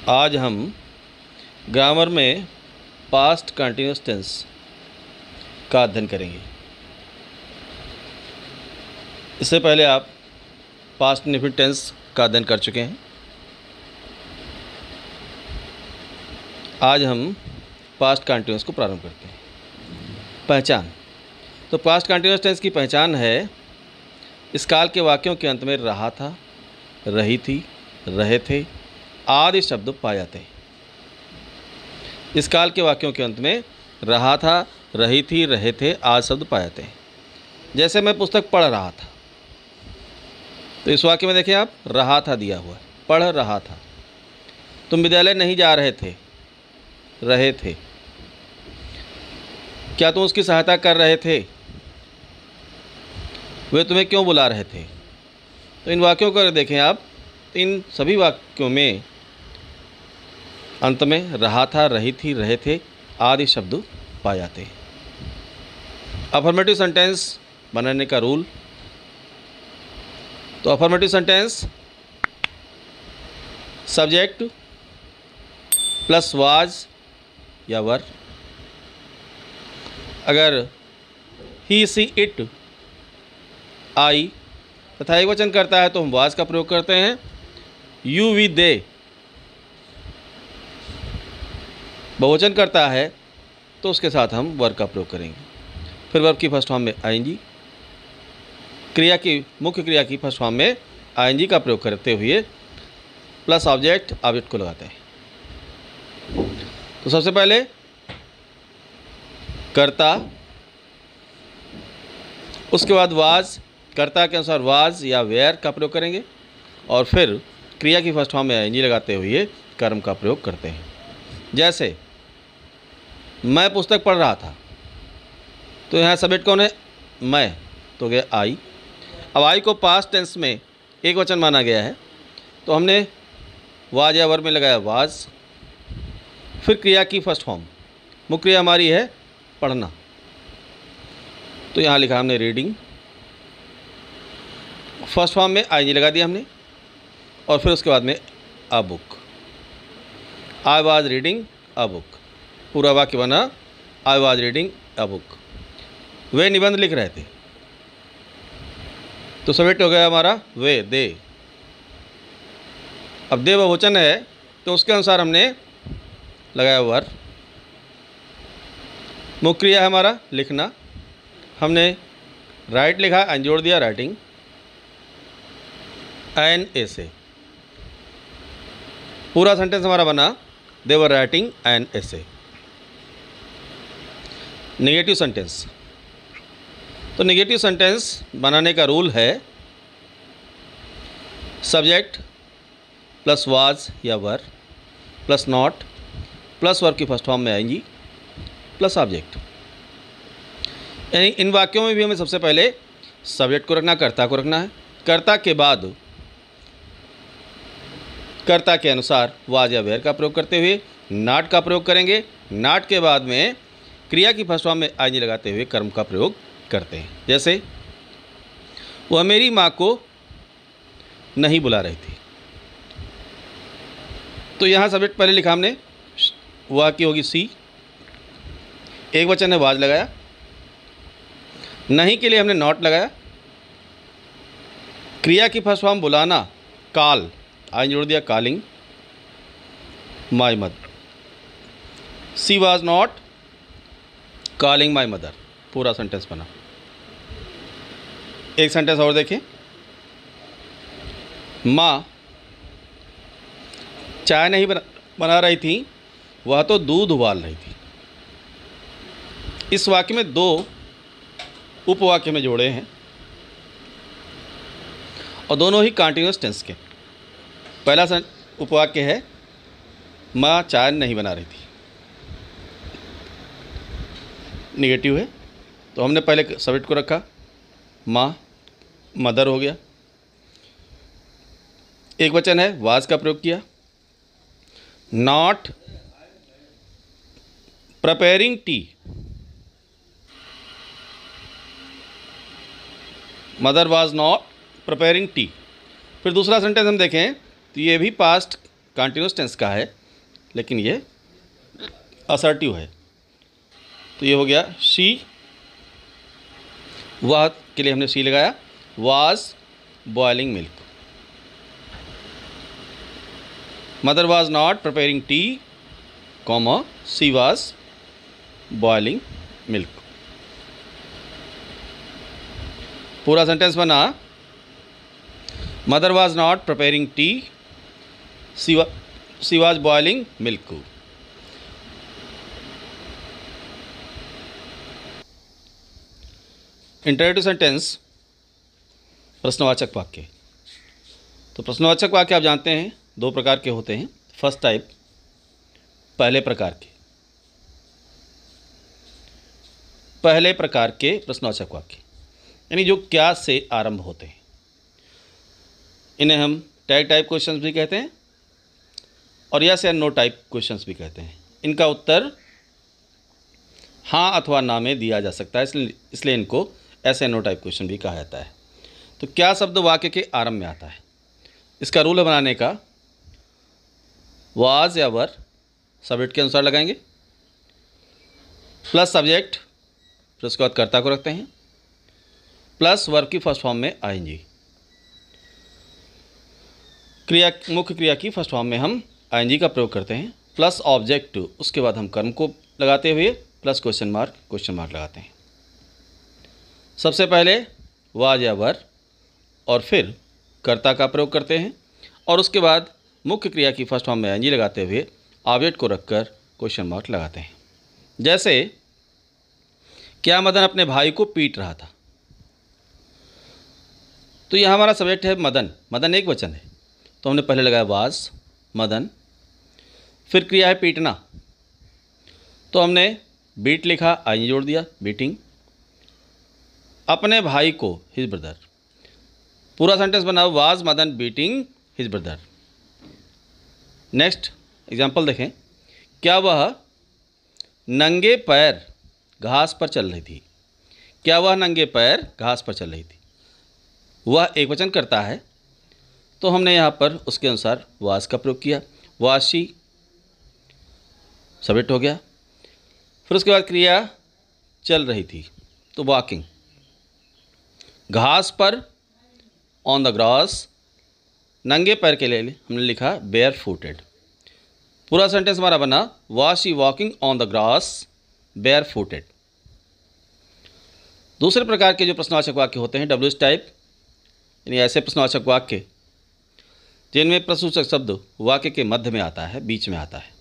आज हम ग्रामर में पास्ट कंटिन्यूअस टेंस का अध्ययन करेंगे। इससे पहले आप पास्ट इंडेफिनिट टेंस का अध्ययन कर चुके हैं। आज हम पास्ट कंटिन्यूअस को प्रारंभ करते हैं। पहचान। तो पास्ट कंटिन्यूअस टेंस की पहचान है इस काल के वाक्यों के अंत में रहा था, रही थी, रहे थे आदि शब्द पाए जाते हैं। इस काल के वाक्यों के अंत में रहा था, रही थी, रहे थे आदि शब्द पाए जाते हैं। जैसे मैं पुस्तक पढ़ रहा था, तो इस वाक्य में देखिए आप, रहा था दिया हुआ है, पढ़ रहा था। तुम विद्यालय नहीं जा रहे थे, रहे थे। क्या तुम उसकी सहायता कर रहे थे? वे तुम्हें क्यों बुला रहे थे? तो इन वाक्यों को देखें आप, इन सभी वाक्यों में अंत में रहा था, रही थी, रहे थे आदि शब्द पाए जाते हैं। अफर्मेटिव सेंटेंस बनाने का रूल। तो affirmative sentence subject plus was या वर। अगर ही, सी, इट, आई तथा एक वचन करता है तो हम वाज का प्रयोग करते हैं। यू, वी, दे बहुवचन करता है तो उसके साथ हम वर्ब का प्रयोग करेंगे। फिर वर्ब की फर्स्ट फॉर्म में आईएनजी, क्रिया की मुख्य क्रिया की फर्स्ट फॉर्म में आईएनजी का प्रयोग करते हुए प्लस ऑब्जेक्ट को लगाते हैं। तो सबसे पहले कर्ता, उसके बाद वाज, कर्ता के अनुसार वाज या वेयर का प्रयोग करेंगे और फिर क्रिया की फर्स्ट फॉर्म में आईएनजी लगाते हुए कर्म का प्रयोग करते हैं। जैसे मैं पुस्तक पढ़ रहा था, तो यहाँ सब्जेक्ट कौन है? मैं, तो गया आई। अब आई को पास्ट टेंस में एक वचन माना गया है तो हमने वाज या वर्ब में लगाया वाज। फिर क्रिया की फर्स्ट फॉर्म, मुख्य क्रिया हमारी है पढ़ना, तो यहाँ लिखा हमने रीडिंग। फर्स्ट फॉर्म में आईएनजी लगा दिया हमने और फिर उसके बाद में a book. I was reading a book, पूरा वाक्य बना I was reading a book. वे निबंध लिख रहे थे, तो सब्जेक्ट हो गया हमारा वे, दे। अब दे बहुवचन है तो उसके अनुसार हमने लगाया वर। मुख्य क्रिया है हमारा लिखना, हमने राइट लिखा, एन जोड़ दिया, राइटिंग, एन ए से। पूरा सेंटेंस हमारा बना they were writing an essay. Negative sentence. तो नेगेटिव सेंटेंस बनाने का रूल है सब्जेक्ट प्लस वाज या were plus not plus verb की फर्स्ट फॉर्म में आएंगी प्लस ऑब्जेक्ट। यानी इन वाक्यों में भी हमें सबसे पहले सब्जेक्ट को रखना, कर्ता को रखना है। कर्ता के बाद कर्ता के अनुसार वाज या वेयर का प्रयोग करते हुए नॉट का प्रयोग करेंगे। नॉट के बाद में क्रिया की फर्स्ट फॉर्म में आईएनजी लगाते हुए कर्म का प्रयोग करते हैं। जैसे वह मेरी माँ को नहीं बुला रही थी, तो यहाँ सब्जेक्ट पहले लिखा हमने, वह की होगी सी, एक वचन है वाज लगाया, नहीं के लिए हमने नॉट लगाया, क्रिया की फर्स्ट फॉर्म बुलाना कॉल, आई जोड़ दिया calling my mother. She was not calling my mother, पूरा सेंटेंस बना। एक सेंटेंस और देखें, माँ चाय नहीं बना रही थी, वह तो दूध उबाल रही थी। इस वाक्य में दो उपवाक्य में जोड़े हैं और दोनों ही कंटीन्यूअस टेंस के। पहला उपवाक्य है माँ चाय नहीं बना रही थी, नेगेटिव है, तो हमने पहले सब्जेक्ट को रखा, माँ, मदर हो गया। एक वचन है वाज का प्रयोग किया। Not preparing T, mother was not preparing T. फिर दूसरा सेंटेंस हम देखें तो ये भी पास्ट कंटीन्यूअस टेंस का है, लेकिन ये असर्टिव है। तो ये हो गया शी, वह के लिए हमने सी लगाया, was boiling milk. Mother was not preparing tea, comma she was boiling milk. पूरा सेंटेंस बना, mother was not preparing tea, she was boiling milk. Interrogative sentence, प्रश्नवाचक वाक्य। तो प्रश्नवाचक वाक्य आप जानते हैं 2 प्रकार के होते हैं। फर्स्ट टाइप, पहले प्रकार के प्रश्नवाचक वाक्य, यानी जो क्या से आरंभ होते हैं। इन्हें हम टैग टाइप क्वेश्चंस भी कहते हैं और यस या नो टाइप क्वेश्चंस भी कहते हैं। इनका उत्तर हाँ अथवा ना में दिया जा सकता है, इसलिए इनको एस या नो टाइप क्वेश्चन भी कहा जाता है। तो क्या शब्द वाक्य के आरंभ में आता है, इसका रूल बनाने का, वाज या वर सब्जेक्ट के अनुसार लगाएंगे, प्लस सब्जेक्ट, फिर उसके बाद कर्ता को रखते हैं, प्लस वर्ब की फर्स्ट फॉर्म में आईएनजी। मुख्य क्रिया की फर्स्ट फॉर्म में हम आईएनजी का प्रयोग करते हैं, प्लस ऑब्जेक्ट, उसके बाद हम कर्म को लगाते हुए प्लस क्वेश्चन मार्क लगाते हैं। सबसे पहले वाज या वर और फिर कर्ता का प्रयोग करते हैं और उसके बाद मुख्य क्रिया की फर्स्ट फॉर्म में आईएनजी लगाते हुए ऑब्जेक्ट को रखकर क्वेश्चन मार्क लगाते हैं। जैसे क्या मदन अपने भाई को पीट रहा था, तो यह हमारा सब्जेक्ट है मदन, मदन एक वचन है, तो हमने पहले लगाया वाज मदन, फिर क्रिया है पीटना, तो हमने बीट लिखा, आईएनजी जोड़ दिया, बीटिंग। अपने भाई को, हिज ब्रदर, पूरा सेंटेंस बना, was Madan beating his brother. Next example देखें, क्या वह नंगे पैर घास पर चल रही थी, क्या वह नंगे पैर घास पर चल रही थी, वह एक वचन करता है, तो हमने यहाँ पर उसके अनुसार वाज का प्रयोग किया, वाज शी सब्जेक्ट हो गया। फिर उसके बाद क्रिया चल रही थी, तो वॉकिंग, घास पर ऑन द ग्रास, नंगे पैर के लिए हमने लिखा बेयर फुटेड। पूरा सेंटेंस हमारा बना, was she walking on the grass bare footed. दूसरे प्रकार के जो प्रश्नवाचक वाक्य होते हैं डब्ल्यूएच टाइप, यानी ऐसे प्रश्नवाचक वाक्य जिनमें प्रश्नसूचक शब्द वाक्य के मध्य में आता है, बीच में आता है,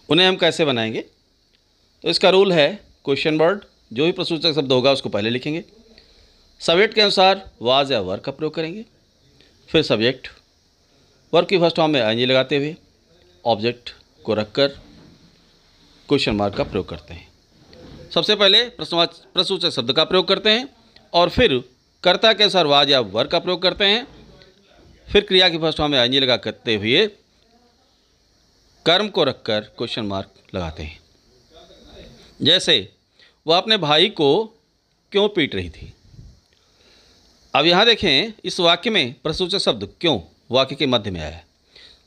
उन्हें हम कैसे बनाएंगे। तो इसका रूल है, क्वेश्चन वर्ड, जो भी प्रश्नसूचक शब्द होगा उसको पहले लिखेंगे, सब्जेक्ट के अनुसार वाज या वर का प्रयोग करेंगे, फिर सब्जेक्ट, वर्ब की फर्स्ट फॉर्म में आईएनजी लगाते हुए ऑब्जेक्ट को रखकर क्वेश्चन मार्क का प्रयोग करते हैं। सबसे पहले प्रश्नसूचक शब्द का प्रयोग करते हैं और फिर कर्ता के अनुसार वाज या वर का प्रयोग करते हैं, फिर क्रिया की फर्स्ट फॉर्म में आईएनजी लगा करते हुए कर्म को रखकर क्वेश्चन मार्क लगाते हैं। जैसे वह अपने भाई को क्यों पीट रही थी। अब यहाँ देखें, इस वाक्य में प्रश्नसूचक शब्द क्यों वाक्य के मध्य में आया है।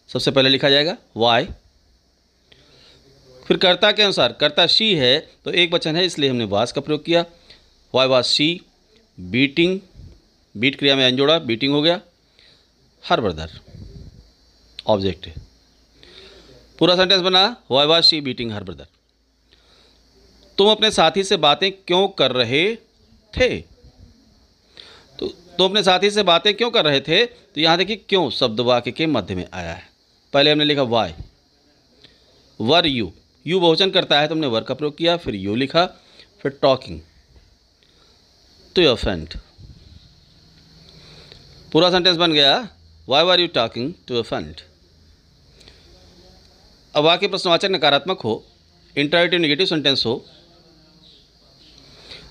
सबसे पहले लिखा जाएगा वाई, फिर कर्ता के अनुसार, कर्ता शी है तो एक वचन है इसलिए हमने वाज का प्रयोग किया, why was she beating, beat क्रिया में जोड़ा, बीटिंग हो गया, हर ब्रदर ऑब्जेक्ट है। पूरा सेंटेंस बना, Y was she beating her brother. तुम अपने साथी से बातें क्यों कर रहे थे, तो अपने साथी से बातें क्यों कर रहे थे, तो यहाँ देखिए क्यों शब्द वाक्य के मध्य में आया है। पहले हमने लिखा वाई, वर यू, यू बहुवचन करता है तो हमने वर का प्रयोग किया, फिर यू लिखा, फिर टॉकिंग टू योर फ्रेंड। पूरा सेंटेंस बन गया, why were you talking to your friend. अब वाक्य प्रश्नवाचक नकारात्मक हो, इंटरएक्टिव नेगेटिव सेंटेंस हो,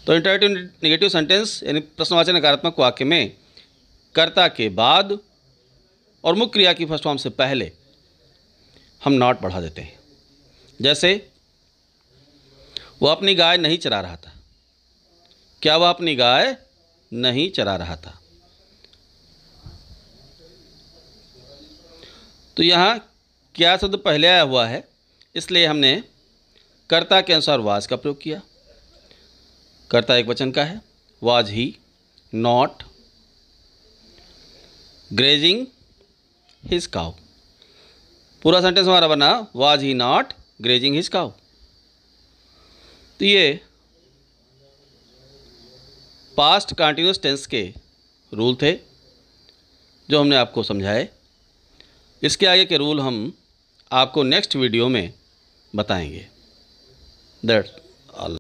तो इंटरएक्टिव नेगेटिव सेंटेंस यानी प्रश्नवाचक नकारात्मक वाक्य में कर्ता के बाद और मुख्य क्रिया की फर्स्ट फॉर्म से पहले हम नॉट बढ़ा देते हैं। जैसे वह अपनी गाय नहीं चरा रहा था, क्या वह अपनी गाय नहीं चरा रहा था। तो यहाँ क्या शब्द पहले आया हुआ है, इसलिए हमने कर्ता के अनुसार वाज का प्रयोग किया। कर्ता एक वचन का है, was he not grazing his cow. पूरा सेंटेंस हमारा बना was he not grazing his cow. तो ये पास्ट कंटिन्यूअस टेंस के रूल थे जो हमने आपको समझाए। इसके आगे के रूल हम आपको नेक्स्ट वीडियो में बताएंगे। That's all.